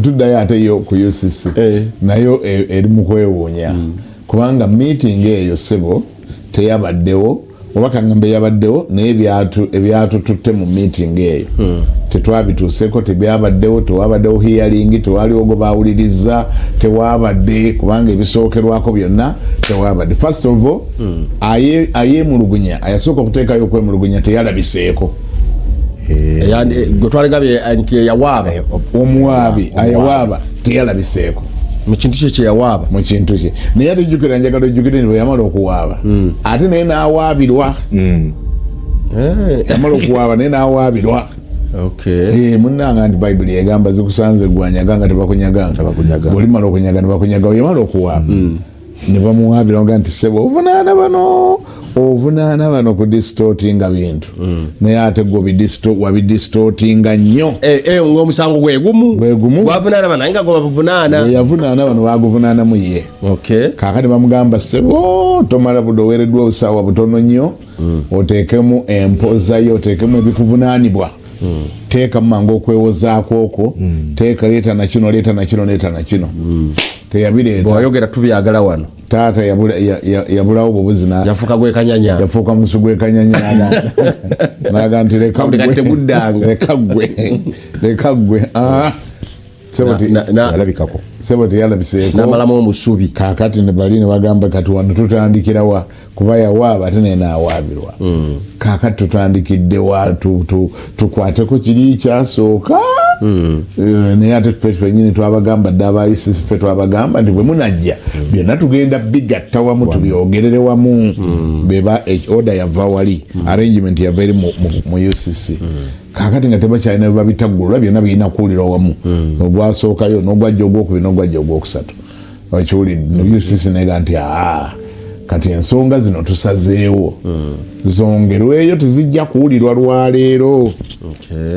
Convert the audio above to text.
tuddayo ate yo ku UCC nayo eri mu kwewuunya kubanga meeting eyo ssebo teyabaddewo oba kaŋŋambe yabaddewo naye ebyatututte mu meeting eyo tetwabituuseko, tebyabaddewo, tewabaddewo hearing, tewaliwo gwe baawuliriza, tewabadde kubanga ebisookerwako byonna tewabadde. First of all ayemulugunya ayasooka okuteekayo okwemulugunya teyalabiseeko. Gwe twaligabye nti yawaaba omuwaabi ayawaaba teyalabiseeko mu kintu kye kyeyawaaba mu kintu kye naye ate jjukira njagala ojjukire nti bwe yamala okuwaaba ate naye n'awaabirwa yamala okuwaaba naye n'awaabirwa. Munnanga nti bayibuli egamba zikusanze gwanyaga nga tebakunyaganga bw'olimala okunyaga ne bakunyaga yamala okuwaaba ne bamuwaabira nga nti ssebo ovunaana bano ku distortinga bintu naye ate gwe wabidistortinga nnyo ng'omusango gwe gumu gwavunaana bano naye nga gwe bavunaana yavunaana bano baguvunaanamu ye. Kaakati bamugamba ssebo tomala budde oweereddwa obusaawa butono nnyo oteekemu empozayo oteekemu ebikuvunaanibwa teeka mangu okwewozaako okwo teeka leeta nakino leeta nakino leeta nakino teyabireeta bw'ayogera tubyagala wano taata yabulawo bubuzi yafuuka gwekanyanya yafuuka musu gwekanyanya naga nti leka gwe sebo teyalabiseeko namalamu omusubi. Kaakati ne bali ne bagamba kati wano tutandikirawa kuba yawaaba ate naye n'awaabirwa. Kaakati tutandikiddewa tukwateko kiri kyasooka naye ate ffe ffennyini twabagamba dde abayisi ffe twabagamba nti bwe munajja byonna tugenda bigatta wamu tubyogerere wamu beba order yava wali arrangement yava eri mu UCC. Kaakati nga tebakyalina bwe babitaggulula byonna birina kuwulirwa wamu ogwasookayo n'ogwajja ogwokubiri n'ogwajja ogwokusatu okiwulidde ne UCC nega nti kati ensonga zino tusazeewo zongerweyo tezijja kuwulirwa lwaleero.